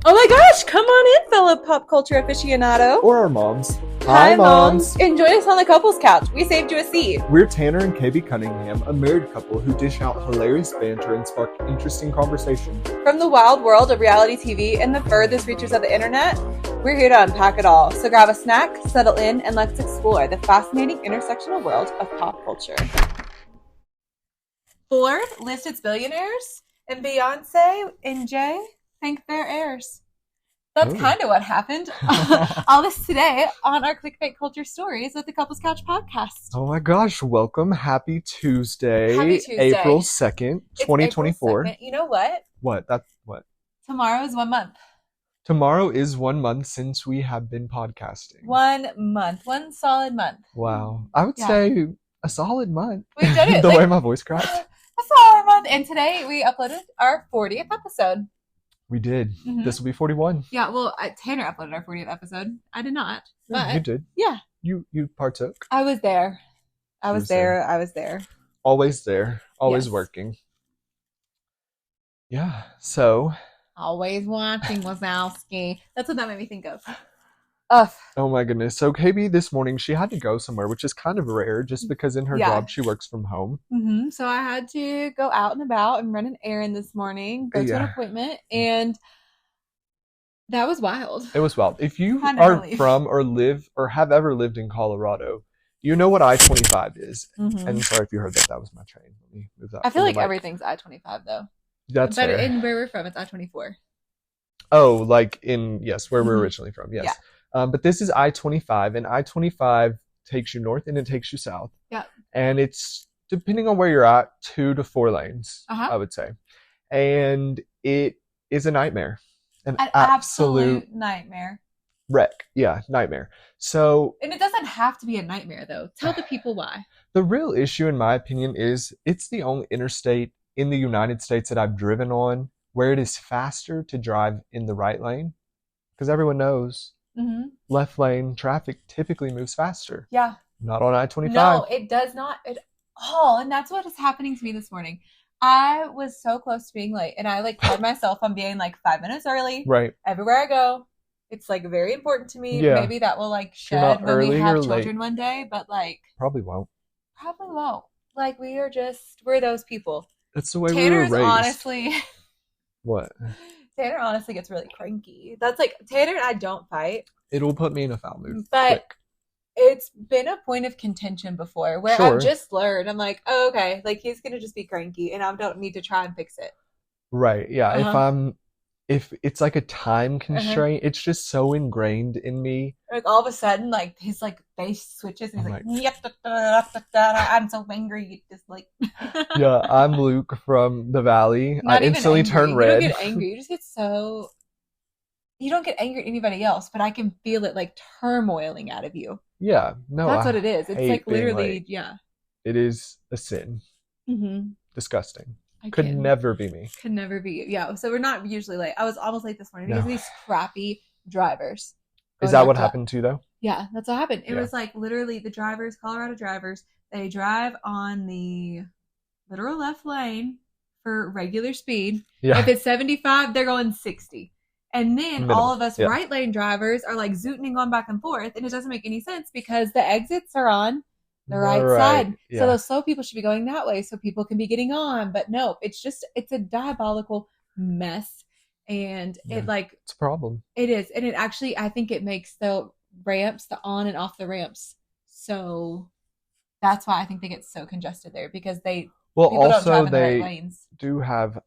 Oh my gosh, come on in, fellow pop culture aficionado. Or our moms. Hi, moms. And join us on the couples couch. We saved you a seat. We're Tanner and KB Cunningham, a married couple who dish out hilarious banter and spark interesting conversation. From the wild world of reality TV and the furthest reaches of the internet, we're here to unpack it all. So grab a snack, settle in, and let's explore the fascinating intersectional world of pop culture. Fourth listed billionaires, and Beyonce and Jay think they're heirs. That's kind of what happened. All this today on our Clickbait Culture Stories with the Couples Couch podcast. Oh my gosh, welcome. Happy Tuesday. Happy Tuesday. April 2nd, 2024. April 2nd. You know what? What? That's what? Tomorrow is 1 month. Tomorrow is 1 month since we have been podcasting. 1 month. One solid month. Wow. I would say a solid month. We've done it. The way my voice cracks. A solid month. And today we uploaded our 40th episode. We did. Mm-hmm. This will be 41. Yeah, well, Tanner uploaded our 40th episode. I did not. Yeah, but you did. Yeah. You partook. I was there. I was there. Always there. Always Yes. working. Yeah. So. Always watching Wazowski. That's what that made me think of. Oh my goodness. So KB this morning, she had to go somewhere, which is kind of rare just because in her job she works from home. Mm-hmm. So I had to go out and about and run an errand this morning, go to an appointment, and that was wild. It was wild. If you are from or live or have ever lived in Colorado, you know what I-25 is. Mm-hmm. And sorry if you heard that. That was my train. Let me move that. I feel like everything's I-25 though. That's fair. But in where we're from, it's I-24. Oh, like where we're originally from. Yes. Yeah. But this is I-25, and I-25 takes you north and it takes you south. Yeah. And it's, depending on where you're at, 2 to 4 lanes, I would say. And it is a nightmare. An absolute nightmare. Wreck. Yeah, nightmare. So. And it doesn't have to be a nightmare, though. Tell the people why. The real issue, in my opinion, is it's the only interstate in the United States that I've driven on where it is faster to drive in the right lane. Because everyone knows. Mm-hmm. Left lane traffic typically moves faster. Yeah. Not on I-25. No, it does not at all. And that's what is happening to me this morning. I was so close to being late. And I pride myself on being 5 minutes early. Right. Everywhere I go. It's very important to me. Yeah. Maybe that will shed when we have children one day. But probably won't. Probably won't. We're those people. That's the way Tanner's we were raised. Honestly. What? Tanner honestly gets really cranky. That's Tanner and I don't fight. It'll put me in a foul mood. But it's been a point of contention before where I've just learned. I'm oh, okay. He's going to just be cranky and I don't need to try and fix it. Right. Yeah. If it's a time constraint, it's just so ingrained in me. All of a sudden, his face switches and he's I'm so angry. Just Yeah, I'm Luke from the Valley. I instantly turn red. You don't get angry. You just get so. You don't get angry at anybody else, but I can feel it turmoiling out of you. Yeah, no, that's what it is. It's literally, It is a sin. Mm-hmm. Disgusting. Could never be me. Could never be you. Yeah, so we're not usually late. I was almost late this morning because of these crappy drivers. Is that what happened to you, though? Yeah, that's what happened. It was literally the drivers, Colorado drivers, they drive on the literal left lane for regular speed. Yeah. If it's 75, they're going 60. And then all of us right lane drivers are zooting on back and forth, and it doesn't make any sense because the exits are on the right side. Yeah. So those slow people should be going that way so people can be getting on. But no, it's a diabolical mess. And it's a problem. It is. And it actually, I think it makes the ramps, the on and off the ramps. So that's why I think they get so congested there because people don't drive in the right lanes. Do have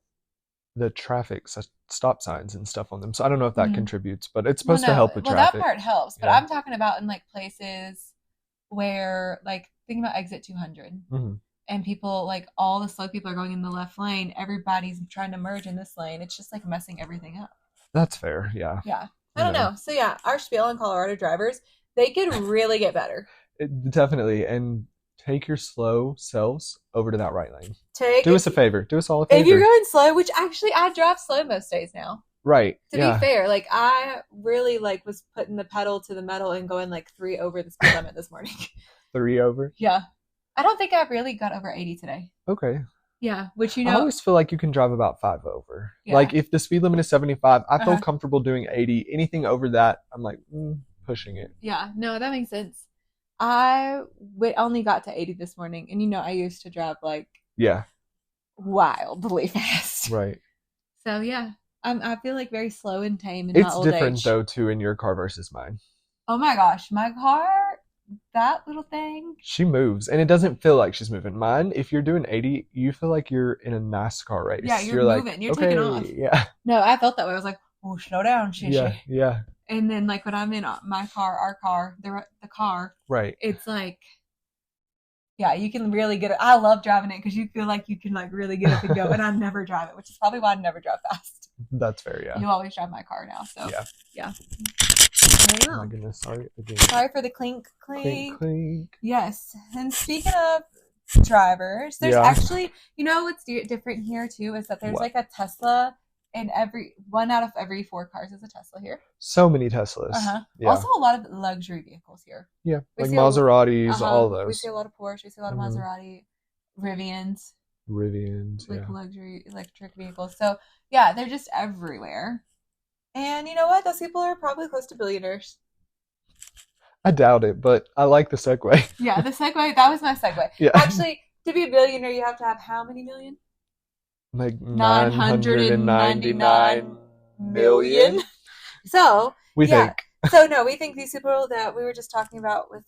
the traffic stop signs and stuff on them. So I don't know if that contributes, but it's supposed to help with traffic. That part helps. But I'm talking about in places where think about exit 200 and people all the slow people are going in the left lane. Everybody's trying to merge in this lane. It's just messing everything up. That's fair. Yeah. Yeah. I don't know. So yeah, our spiel on Colorado drivers, they could really get better. Definitely. And take your slow selves over to that right lane. Do us a favor. Do us all a favor. If you're going slow, which actually I drive slow most days now. Right. To be fair, I really was putting the pedal to the metal and going 3 over the speed limit this morning. 3 over? Yeah. I don't think I really got over 80 today. Okay. Yeah, which I always feel like you can drive about 5 over. Yeah. Like if the speed limit is 75, I feel comfortable doing 80. Anything over that, I'm like pushing it. Yeah, no, that makes sense. I only got to 80 this morning, and I used to drive like wildly fast. Right. So yeah, I feel like very slow and tame in my old age. It's different though too in your car versus mine. Oh my gosh, my car, that little thing. She moves, and it doesn't feel like she's moving. Mine, if you're doing 80, you feel like you're in a NASCAR race. Yeah, you're moving. Like, you're taking off. Yeah. No, I felt that way. I was like, oh, slow down, shishi. Yeah. And then like when I'm in my car, our car, the car. Right. It's like, yeah, you can really get it. I love driving it because you feel like you can like really get it to go. And I never drive it, which is probably why I never drive fast. That's fair, yeah. You always drive my car now, so. Yeah. Oh my goodness, sorry again. Sorry for the clink. Clink. Yes. And speaking of drivers, there's actually, what's different here too is that there's like a Tesla in one out of every 4 cars is a Tesla here. So many Teslas. Yeah. Also a lot of luxury vehicles here. Yeah, like Maseratis, all of those. We see a lot of Porsche, we see a lot of Maserati, Rivians, like luxury electric vehicles. So yeah, they're just everywhere. And you know what? Those people are probably close to billionaires. I doubt it, but I like the segue. Yeah, the segue. That was my segue. Yeah. Actually, to be a billionaire, you have to have how many million? Like 999 million. So we think. So no, we think these people that we were just talking about with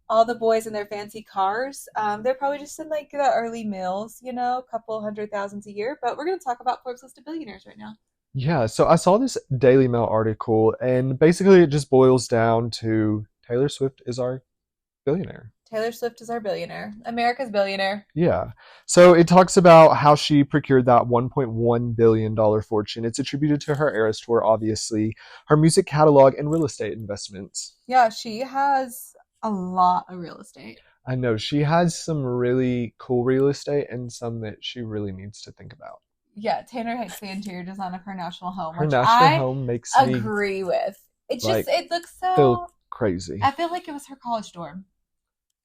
all the boys in their fancy cars, they're probably just in like the early mills, a couple $100,000s a year. But we're going to talk about Forbes list of billionaires right now. Yeah, so I saw this Daily Mail article, and basically it just boils down to Taylor Swift is our billionaire. Taylor Swift is our billionaire. America's billionaire. Yeah. So it talks about how she procured that $1.1 billion fortune. It's attributed to her Eras tour, obviously, her music catalog, and real estate investments. Yeah, she has a lot of real estate. I know. She has some really cool real estate and some that she really needs to think about. Yeah, Tanner hates the interior design of her national home. Her national home makes me agree with. It just it looks so feel crazy. I feel like it was her college dorm.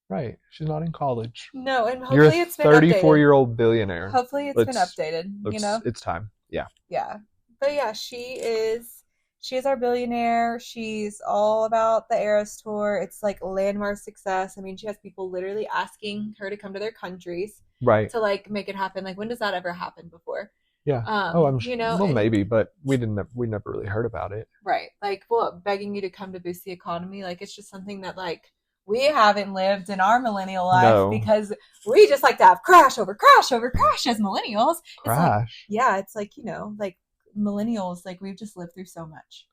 Right. She's not in college. No, and hopefully it's been updated. You're a 34-year-old billionaire. Hopefully it's been updated. It's time. Yeah. Yeah. But yeah, she is our billionaire. She's all about the Eras tour. It's like landmark success. I mean, she has people literally asking her to come to their countries. Right. To like make it happen. Like, when does that ever happen before? Yeah. I'm sure. Well, maybe, but we never really heard about it. Right. Like, begging you to come to boost the economy. Like, it's just something that like we haven't lived in our millennial life because we just like to have crash over crash over crash as millennials. Crash. It's like, like millennials, like we've just lived through so much.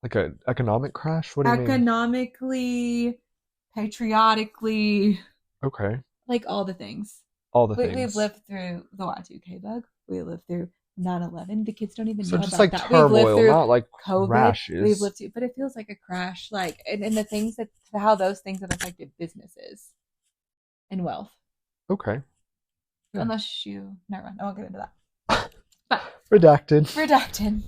Like an economic crash? What do you mean? Economically, patriotically. Okay. Like all the things. We've lived through the Y2K bug. We lived through 9/11. The kids don't even know about like that. Turmoil, we've lived through not like COVID. Crashes. We've lived through, but it feels like a crash. Like, and the things how those things have affected businesses and wealth. Okay. Yeah. Unless never mind. I won't get into that. But redacted.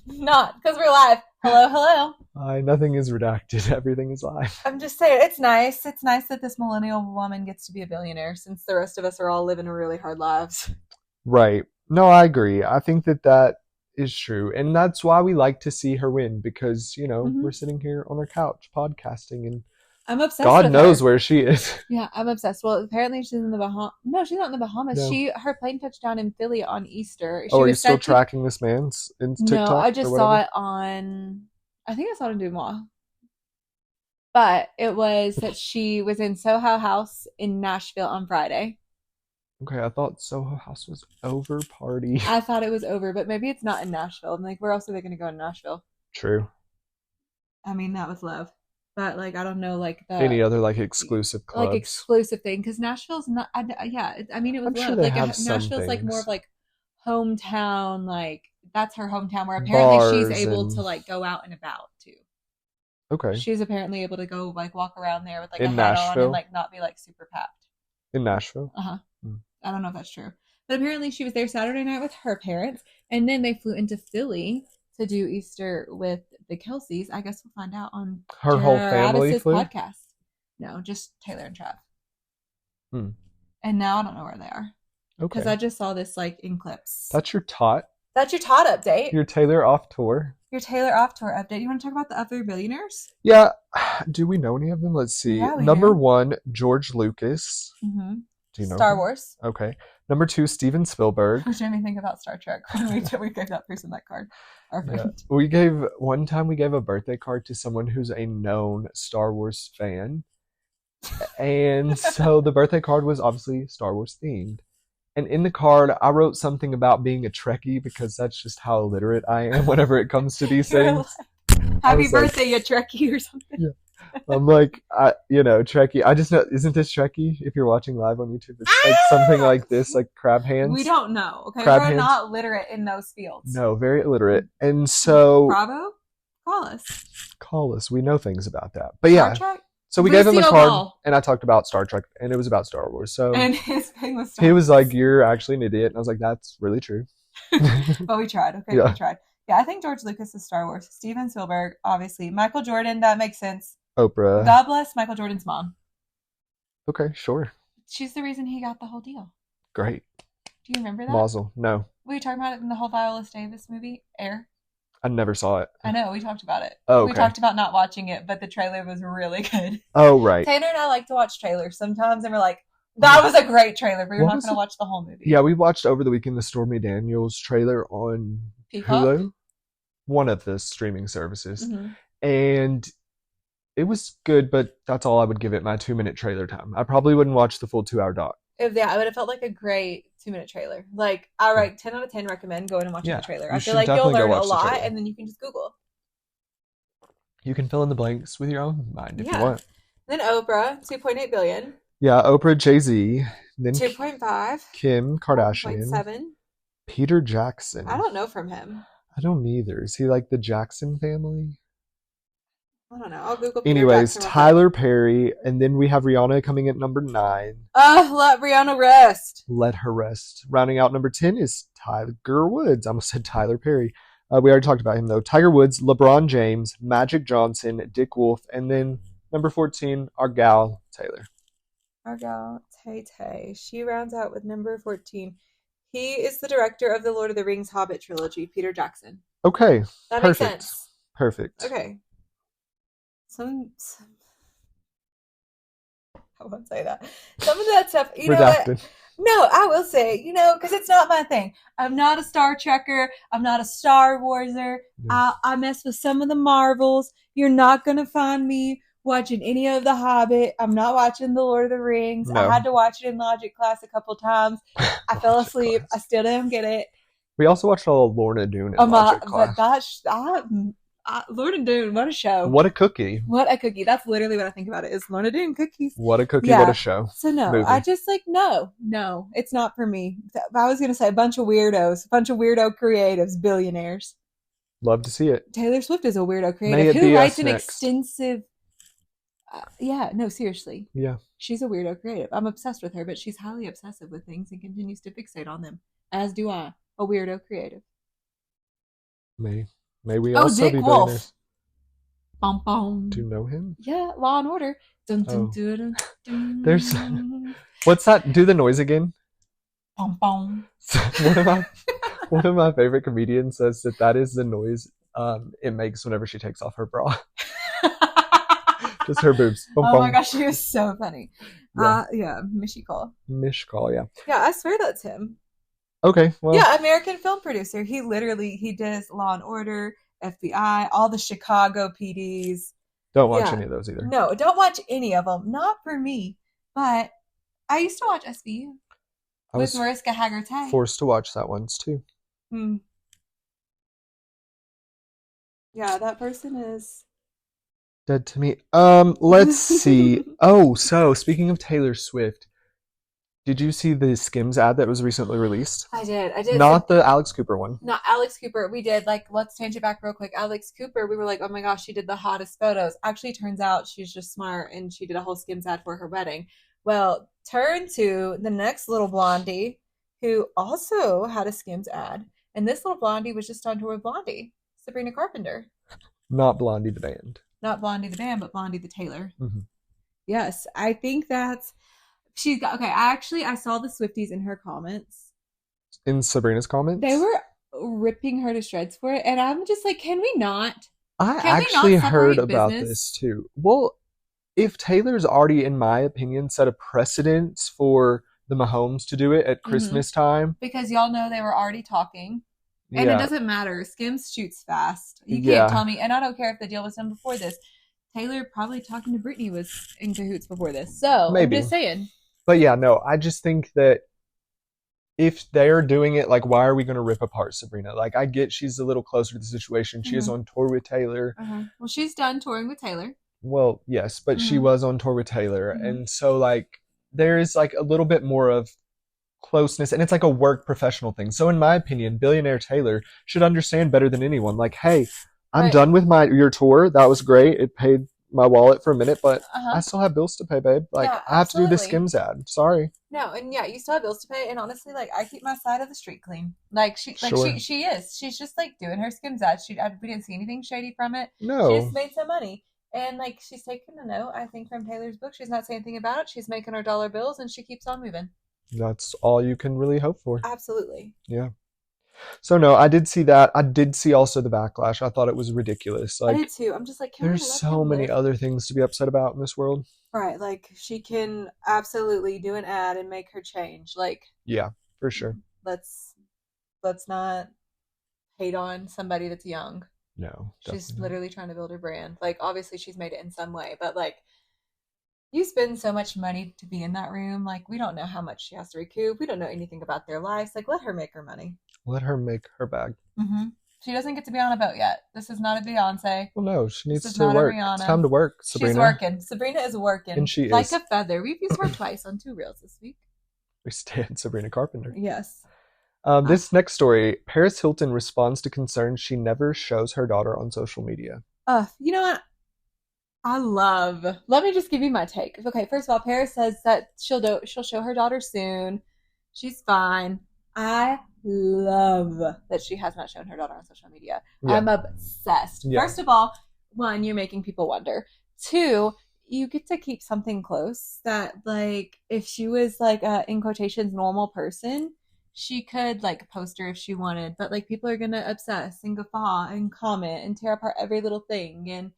Not because we're live. Hello. Nothing is redacted. Everything is live. I'm just saying, it's nice. It's nice that this millennial woman gets to be a billionaire since the rest of us are all living really hard lives. Right. No, I agree. I think that is true. And that's why we like to see her win because, we're sitting here on our couch podcasting and I'm obsessed God knows where she is. Yeah, I'm obsessed. Well, apparently she's in the Bahamas. No, she's not in the Bahamas. No. Her plane touched down in Philly on Easter. Are you still tracking this man's in TikTok? No, I just saw it on, I think I saw it on Dumois. But it was that she was in Soho House in Nashville on Friday. Okay, I thought Soho House was over party. I thought it was over, but maybe it's not in Nashville. I'm like, where else are they going to go in Nashville? True. I mean, that was love. But, like, I don't know, like, any other, like, exclusive clubs. Like, exclusive thing. Because Nashville's not, it was sure love. Like, Nashville's, like, more of, like, hometown, like, that's her hometown where apparently she's able to, like, go out and about, too. Okay. She's apparently able to go, like, walk around there with, like, a hat on and, like, not be, like, super packed. In Nashville? Uh-huh. I don't know if that's true. But apparently she was there Saturday night with her parents, and then they flew into Philly to do Easter with the Kelseys. I guess we'll find out on her whole family flew? Podcast. No, just Taylor and Trav. And now I don't know where they are. Because I just saw this like in clips. That's your tot. That's your tot update. Your Taylor off tour. Your Taylor off tour update. You want to talk about the other billionaires? Yeah. Do we know any of them? Let's see. Yeah, Number 1, George Lucas. Mm-hmm. Do you know Star him? Wars. Okay. Number 2, Steven Spielberg. Which made me think about Star Trek when we gave that person that card. Our friend. Yeah. One time we gave a birthday card to someone who's a known Star Wars fan. And so the birthday card was obviously Star Wars themed. And in the card, I wrote something about being a Trekkie because that's just how illiterate I am whenever it comes to these things. Like, happy birthday, you Trekkie or something. Yeah. I'm like, Trekkie. I just know, isn't this Trekkie? If you're watching live on YouTube, it's like something like this, like crab hands. We don't know. Okay, crab we're hands. not literate in those fields. No, very illiterate. And so, Bravo, call us. We know things about that. But yeah. Star Trek? So we gave him a card, and I talked about Star Trek, and it was about Star Wars. So and his thing was Star he was like, "You're actually an idiot," and I was like, "That's really true." But we tried. Okay, we tried. Yeah, I think George Lucas is Star Wars. Steven Spielberg, obviously. Michael Jordan, that makes sense. Oprah. God bless Michael Jordan's mom. Okay, sure. She's the reason he got the whole deal. Great. Do you remember that? Mazel. No. We were talking about it in the whole Viola Davis movie, Air. I never saw it. I know, we talked about it. Oh, okay. We talked about not watching it, but the trailer was really good. Oh, right. Taylor and I like to watch trailers sometimes, and we're like, that was a great trailer, but you're not going to watch the whole movie. Yeah, we watched over the weekend the Stormy Daniels trailer on Peacock? Hulu, one of the streaming services. Mm-hmm. And it was good, but that's all I would give it, my 2-minute trailer time. I probably wouldn't watch the full 2-hour doc. Yeah, it would have felt like a great 2-minute trailer. Like, I write 10 out of 10 recommend going and watching the trailer. I feel like you'll learn a lot, and then you can just Google. You can fill in the blanks with your own mind if you want. Then Oprah, 2.8 billion. Yeah, Oprah, Jay-Z. Then 2.5. Kim Kardashian. 1.7. Peter Jackson. I don't know from him. I don't either. Is he like the Jackson family? I don't know. I'll Google Peter Anyways, Jackson. Tyler Perry, and then we have Rihanna coming at number 9. Let Rihanna rest. Let her rest. Rounding out number 10 is Tiger Woods. I almost said Tyler Perry. We already talked about him, though. Tiger Woods, LeBron James, Magic Johnson, Dick Wolf, and then number 14, our gal, Taylor. Our gal, Tay. She rounds out with number 14. He is the director of the Lord of the Rings Hobbit trilogy, Peter Jackson. Okay. That perfect. makes sense. Perfect. Okay. I won't say that. Some of that stuff, you know what? No, I will say, because it's not my thing. I'm not a Star Trekker. I'm not a Star Warser. Yeah. I mess with some of the Marvels. You're not going to find me watching any of The Hobbit. I'm not watching The Lord of the Rings. No. I had to watch it in logic class a couple times. I fell asleep. I still didn't get it. We also watched all of Lorna Doone in logic class. Lorna Doone, what a show. What a cookie. What a cookie. That's literally what I think about it, is Lorna Doone cookies. What a cookie, what a show. So no, movie. I just no, it's not for me. I was going to say a bunch of weirdos, a bunch of weirdo creatives, billionaires. Love to see it. Taylor Swift is a weirdo creative who writes an extensive... seriously. Yeah. She's a weirdo creative. I'm obsessed with her, but she's highly obsessive with things and continues to fixate on them, as do I, a weirdo creative. May we also Dick be Wolf. Bum, bum. Do you know him? Yeah, Law and Order. Dun, dun, dun, dun, dun. There's what's that? Do the noise again. Bum, bum. One of my favorite comedians says that is the noise it makes whenever she takes off her bra. Just her boobs. Bum, my gosh, she was so funny. Mishcall, yeah. Yeah, I swear that's him. Okay, well. Yeah, American film producer. He does Law and Order, FBI, all the Chicago PDs. Don't watch any of those either. No, don't watch any of them. Not for me. But I used to watch SVU with Mariska Hargitay. Forced to watch that once too. Yeah, that person is dead to me. Let's see. So speaking of Taylor Swift, did you see the Skims ad that was recently released? I did. Not the Alex Cooper one. Not Alex Cooper. We did, let's change it back real quick. Alex Cooper, we were like, oh my gosh, she did the hottest photos. Actually, turns out she's just smart, and she did a whole Skims ad for her wedding. Well, turn to the next little blondie, who also had a Skims ad. And this little blondie was just on tour with Blondie, Sabrina Carpenter. Not Blondie the band. Not Blondie the band, but Blondie the Taylor. Mm-hmm. Yes, I think that's... She's got, okay, I saw the Swifties in her comments. In Sabrina's comments? They were ripping her to shreds for it. And I'm just like, can we not? I actually heard about this too. Well, if Taylor's already, in my opinion, set a precedence for the Mahomes to do it at Christmas time. Because y'all know they were already talking. And it doesn't matter. Skims shoots fast. You can't tell me. And I don't care if the deal was done before this. Taylor probably talking to Britney was in cahoots before this. So, maybe. I'm just saying. But yeah, no, I just think that if they're doing it, like, why are we going to rip apart Sabrina? Like, I get she's a little closer to the situation. She is on tour with Taylor. Well, she's done touring with Taylor. Well, yes, but she was on tour with Taylor. And so, like, there is, like, a little bit more of closeness, and it's like a work professional thing. So in my opinion, billionaire Taylor should understand better than anyone. Like, hey, I'm done with your tour. That was great. It paid my wallet for a minute, but I still have bills to pay, babe. Like, I have to do this Skims ad. Sorry. No, and you still have bills to pay. And honestly, like, I keep my side of the street clean. Like, she is. She's just like doing her Skims ad. We didn't see anything shady from it. No, she just made some money. And like, she's taking a note, I think, from Taylor's book. She's not saying anything about it. She's making her dollar bills, and she keeps on moving. That's all you can really hope for. Absolutely. Yeah. So no, I did see that. I did see also the backlash. I thought it was ridiculous. Like, I did too. I'm just like, there's so many other things to be upset about in this world. Right. Like, she can absolutely do an ad and make her change. Like, yeah, for sure. Let's not hate on somebody that's young. No. She's literally trying to build her brand. Like, obviously she's made it in some way, but like, you spend so much money to be in that room. Like, we don't know how much she has to recoup. We don't know anything about their lives. Like, let her make her money. Let her make her bag. She doesn't get to be on a boat yet. This is not a Beyonce. Well, no, she needs to work. It's time to work, Sabrina. She's working. Sabrina is working. And she like is. a feather. We've used her twice on 2 reels this week. We stand Sabrina Carpenter. Yes. This next story, Paris Hilton responds to concerns she never shows her daughter on social media. You know what? Let me just give you my take. Okay, first of all, Paris says that she'll show her daughter soon. She's fine. I love that she has not shown her daughter on social media. Yeah. I'm obsessed. Yeah. First of all, 1, you're making people wonder. 2, you get to keep something close that, like, if she was like a, in quotations, normal person, she could like post her if she wanted, but like, people are gonna obsess and guffaw and comment and tear apart every little thing, and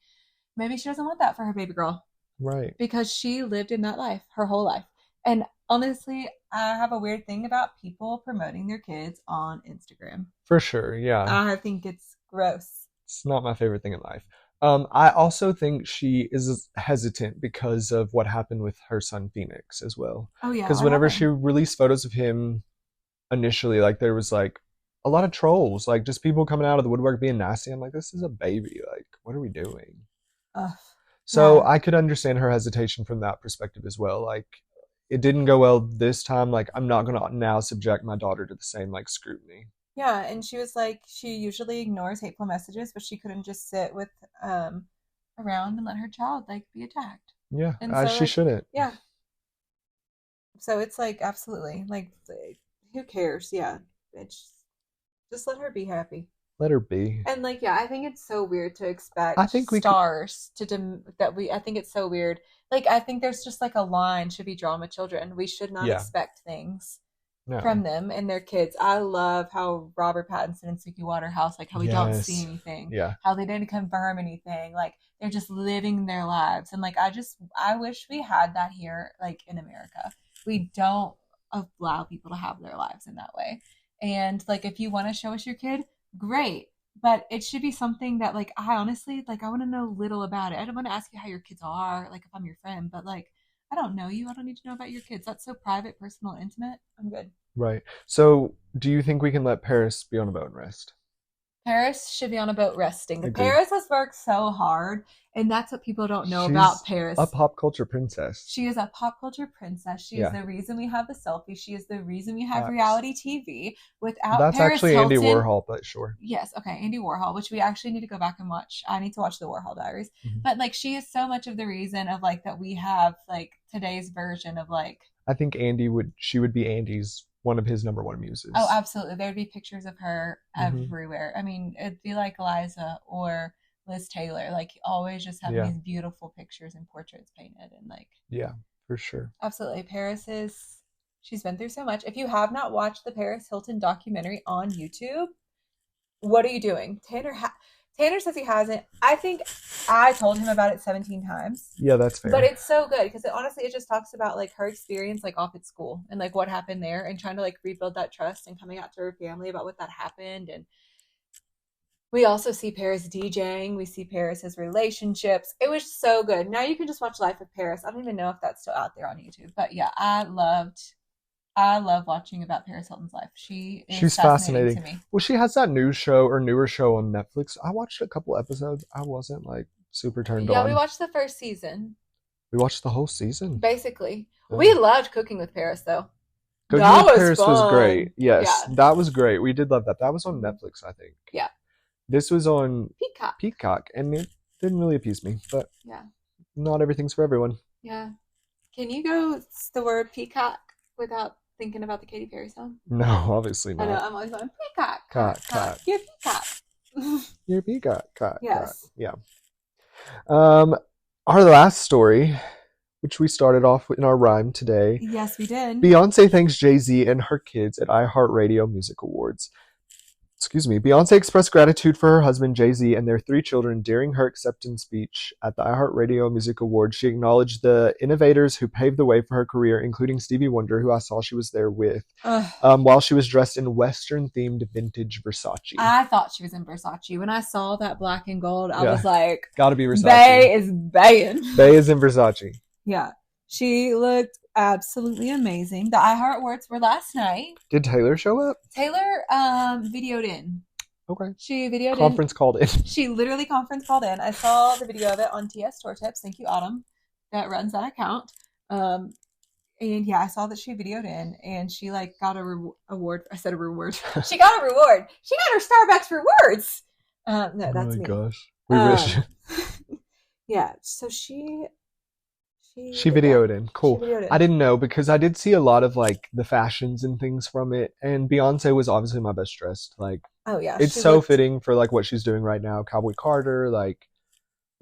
maybe she doesn't want that for her baby girl. Right. Because she lived in that life her whole life. And honestly, I have a weird thing about people promoting their kids on Instagram. For sure, yeah. I think it's gross. It's not my favorite thing in life. I also think she is hesitant because of what happened with her son Phoenix as well. Oh, yeah. Because whenever she released photos of him initially, like, there was like a lot of trolls, like just people coming out of the woodwork being nasty. I'm like, this is a baby. Like, what are we doing? So I could understand her hesitation from that perspective as well. Like, it didn't go well this time. Like, I'm not going to now subject my daughter to the same, like, scrutiny. Yeah, and she was like, she usually ignores hateful messages, but she couldn't just sit with around and let her child, like, be attacked. Yeah, as she shouldn't. Yeah. So it's like, absolutely. Like, who cares? Yeah. It's just let her be happy. Let her be. And like, yeah, I think it's so weird to expect I think it's so weird. Like, I think there's just like a line should be drawn with children. We should not expect things from them and their kids. I love how Robert Pattinson and Suki Waterhouse, like, how we don't see anything. Yeah. How they didn't confirm anything. Like, they're just living their lives. And like, I wish we had that here, like, in America. We don't allow people to have their lives in that way. And like, if you want to show us your kid, great, but it should be something that, like, I honestly, like, I want to know little about it. I don't want to ask you how your kids are, like, if I'm your friend, but like, I don't know you. I don't need to know about your kids. That's so private, personal, intimate. I'm good. Right. So do you think we can let Paris be on a boat and rest? Paris should be on a boat resting. Agreed. Paris has worked so hard, and that's what people don't know about Paris. A pop culture princess. She is a pop culture princess. She is the reason we have the selfie. She is the reason we have reality TV. Without That's Paris actually Hilton, Andy Warhol, but sure. Yes, okay, Andy Warhol, which we actually need to go back and watch. I need to watch the Warhol Diaries. Mm-hmm. But like, she is so much of the reason of like that we have like today's version of like. I think she would be Andy's one of his number one muses. Oh, absolutely. There'd be pictures of her everywhere. I mean, it'd be like Liza or Liz Taylor. Like, always just have these beautiful pictures and portraits painted and like. Yeah, For sure. Absolutely. She's been through so much. If you have not watched the Paris Hilton documentary on YouTube, what are you doing? Tanner says he hasn't. I think I told him about it 17 times. Yeah, that's fair. But it's so good because honestly, it just talks about like her experience like off at school and like what happened there and trying to like rebuild that trust and coming out to her family about what that happened. And we also see Paris DJing. We see Paris's relationships. It was so good. Now you can just watch Life of Paris. I don't even know if that's still out there on YouTube. But yeah, I love watching about Paris Hilton's life. She's fascinating to me. Well, she has that newer show on Netflix. I watched a couple episodes. I wasn't like super turned on. Yeah, we watched the first season. We watched the whole season. Basically. Yeah. We loved Cooking with Paris though. Cooking with Paris was great. Yes, yeah. That was great. We did love that. That was on Netflix, I think. Yeah. This was on Peacock, and it didn't really appease me, but yeah, not everything's for everyone. Yeah. Can you go the word peacock without thinking about the Katy Perry song? No, obviously not. I know, I'm always going, peacock. Cock. You're peacock. You're peacock. Cock. Yes. Yeah. Our last story, which we started off in our rhyme today. Yes, we did. Beyonce thanks Jay-Z and her kids at iHeartRadio Music Awards. Beyonce expressed gratitude for her husband Jay-Z and their 3 children during her acceptance speech at the iHeartRadio Music Awards. She acknowledged the innovators who paved the way for her career, including Stevie Wonder, who I saw she was there with, while she was dressed in Western-themed vintage Versace. I thought she was in Versace. When I saw that black and gold, I was like, gotta be Versace. Bae is baying. Bae is in Versace. Yeah. She looked absolutely amazing. The iHeart Awards were last night. Did Taylor show up? Taylor videoed in. Okay. She videoed conference called in. She literally conference called in. I saw the video of it on TS Tour Tips. Thank you, Autumn, that runs that account. And yeah, I saw that she videoed in, and she like got a award. I said a reward. She got a reward. She got her Starbucks rewards. No, that's me. Oh my gosh, we wish. Yeah. So she videoed in. Cool. Videoed in. I didn't know because I did see a lot of like the fashions and things from it, and Beyonce was obviously my best dressed. Like, oh yeah, it's so fitting for like what she's doing right now. Cowboy Carter, like,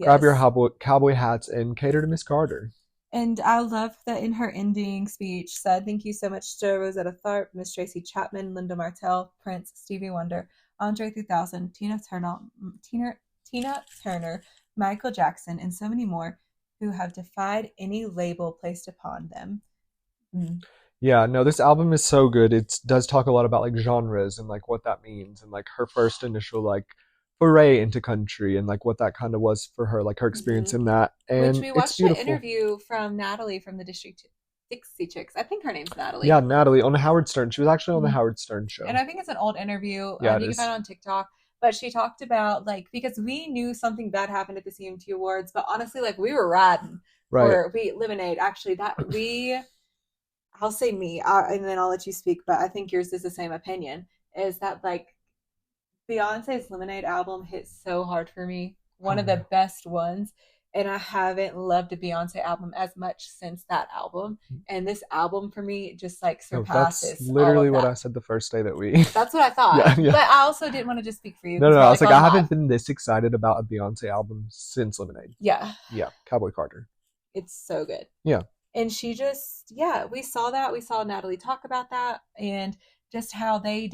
grab your cowboy hats and cater to Miss Carter. And I love that in her ending speech said, "Thank you so much to Rosetta Tharpe, Miss Tracy Chapman, Linda Martell, Prince, Stevie Wonder, Andre 3000, Tina Turner, Michael Jackson, and so many more who have defied any label placed upon them." Yeah, no, this album is so good. It does talk a lot about like genres and like what that means, and like her first initial like foray into country and like what that kind of was for her, like her experience in that. And which we watched an interview from Natalie from the Dixie Chicks. I think her name's Natalie. Yeah, Natalie on the Howard Stern. She was actually on the Howard Stern show. And I think it's an old interview. Yeah, you can find it on TikTok. But she talked about, like, because we knew something bad happened at the CMT Awards, but honestly, like, we were riding. Right. Or Lemonade, actually, I'll say me, and then I'll let you speak, but I think yours is the same opinion, is that, like, Beyonce's Lemonade album hit so hard for me. One of the best ones. And I haven't loved a Beyonce album as much since that album. And this album for me just like surpasses. That's literally what I said the first day that we. That's what I thought. Yeah. But I also didn't want to just speak for you. No. I was like, I haven't been this excited about a Beyonce album since Lemonade. Yeah. Yeah. Cowboy Carter. It's so good. Yeah. And she just, we saw that. We saw Natalie talk about that and just how they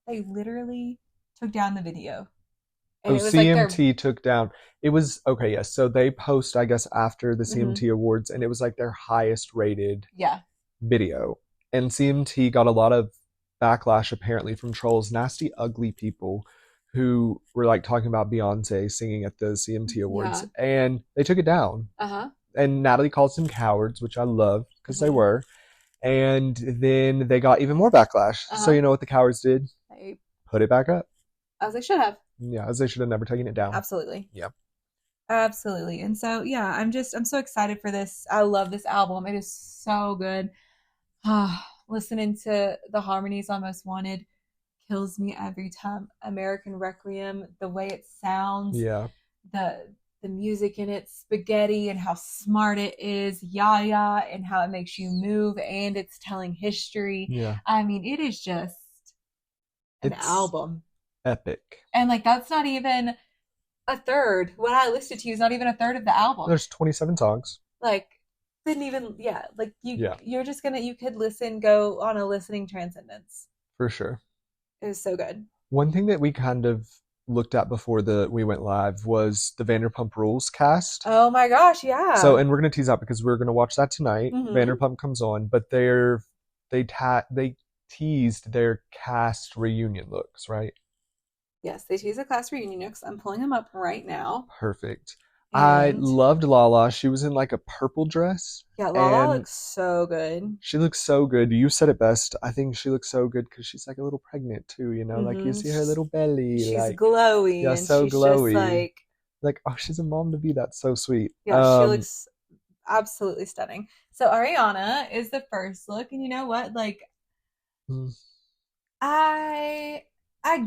literally took down the video. And CMT took down. It was okay. Yes, so they post, I guess, after the CMT Awards, and it was like their highest rated video. And CMT got a lot of backlash apparently from trolls, nasty, ugly people who were like talking about Beyonce singing at the CMT Awards, and they took it down. And Natalie calls them cowards, which I love because they were. And then they got even more backlash. So you know what the cowards did? They put it back up. As they should have. Yeah, as they should have never taken it down. Absolutely. Yeah. Absolutely. And so, I'm so excited for this. I love this album. It is so good. Listening to the harmonies on Most Wanted kills me every time. American Requiem, the way it sounds. Yeah. The music in it, spaghetti, and how smart it is, Yaya, and how it makes you move, and it's telling history. Yeah. I mean, it is just an album. Epic. And like that's not even a third. What I listed to you is not even a third of the album. There's 27 songs. Like didn't even, like you're just gonna, you could go on a listening transcendence. For sure. It was so good. One thing that we kind of looked at before we went live was the Vanderpump Rules cast. Oh my gosh, yeah. So, and we're gonna tease out because we're gonna watch that tonight. Vanderpump comes on, but they teased their cast reunion looks, right? Yes, they teased the class reunion looks. I'm pulling them up right now. Perfect. I loved Lala. She was in like a purple dress. Yeah, Lala looks so good. She looks so good. You said it best. I think she looks so good because she's like a little pregnant too, you know? Like you see her little belly. She's like, glowy. Yeah, and so she's glowy. Just like, oh, she's a mom to be. That's so sweet. Yeah, she looks absolutely stunning. So Ariana is the first look, and you know what? Like, I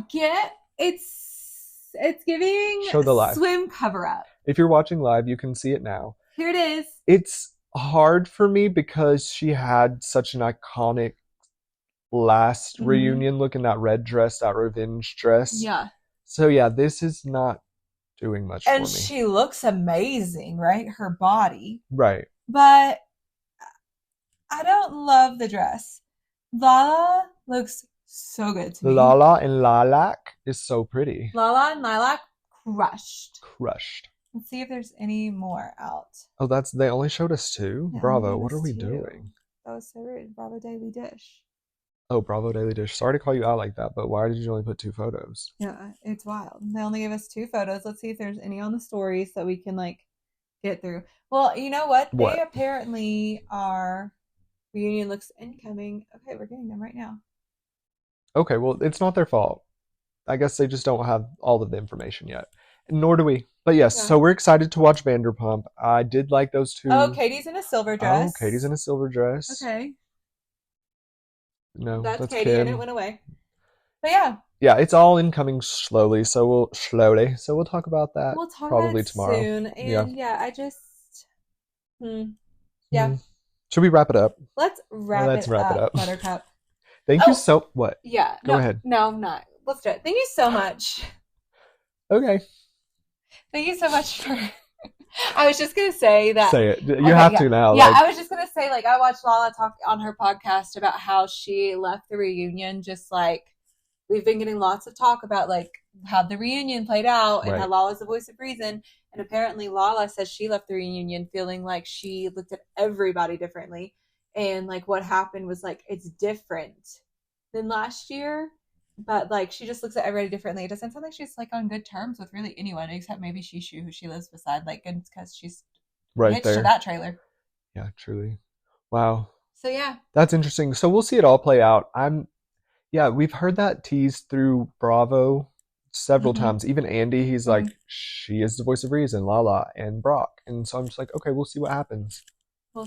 get it's giving Show the live. Swim cover up. If you're watching live, you can see it now. Here it is. It's hard for me because she had such an iconic last reunion look in that red dress, that revenge dress. Yeah. So yeah, this is not doing much for me. And she looks amazing, right? Her body. Right. But I don't love the dress. Lala looks so good to me. Lala and Lilac is so pretty. Lala and Lilac crushed. Let's see if there's any more out. Oh, they only showed us 2? Yeah, Bravo, what are we doing? That was so rude. Bravo Daily Dish. Oh, Bravo Daily Dish. Sorry to call you out like that, but why did you only put 2 photos? Yeah, it's wild. They only gave us 2 photos. Let's see if there's any on the stories that we can like get through. Well, you know what? They apparently are reunion looks incoming. Okay, we're getting them right now. Okay, well, it's not their fault. I guess they just don't have all of the information yet. Nor do we. But yes, so we're excited to watch Vanderpump. I did like those 2. Oh, Katie's in a silver dress. Oh, Katie's in a silver dress. Okay. No, that's Katie, Kim. And it went away. But yeah. Yeah, it's all incoming slowly, so we'll talk about that probably tomorrow. Soon. And I just Should we wrap it up? Let's wrap it up, Buttercup. Thank you so what? Yeah. Go ahead. No, I'm not. Let's do it. Thank you so much. Okay. Thank you so much for I was just gonna say that. Say it. You have to now. Yeah, I was just gonna say, like, I watched Lala talk on her podcast about how she left the reunion. Just like we've been getting lots of talk about like how the reunion played out and how Lala's the voice of reason. And apparently Lala says she left the reunion feeling like she looked at everybody differently. And like what happened was like it's different than last year. But like she just looks at everybody differently. It doesn't sound like she's like on good terms with really anyone except maybe Shishu, who she lives beside. Like, and it's because she's right there to that trailer. Yeah, truly. Wow. So yeah, that's interesting. So we'll see it all play out. We've heard that teased through Bravo several times. Even Andy, he's like, she is the voice of reason, Lala and Brock. And so I'm just like, okay, we'll see what happens.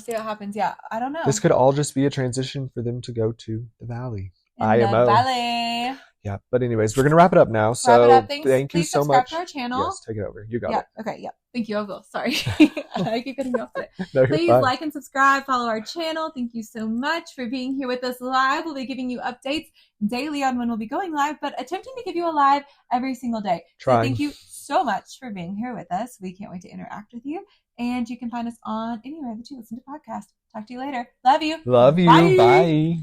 Yeah, I don't know. This could all just be a transition for them to go to the Valley. IMO. Valley. Yeah, but anyways, we're gonna wrap it up now. So thank you so much. Please subscribe to our channel. Yes, take it over. You got it. Okay. Yeah. Thank you. I will. Sorry, I keep getting off it. No, please like and subscribe. Follow our channel. Thank you so much for being here with us live. We'll be giving you updates daily on when we'll be going live, but attempting to give you a live every single day. So thank you so much for being here with us. We can't wait to interact with you. And you can find us on anywhere that you listen to podcasts. Talk to you later. Love you. Love you. Bye.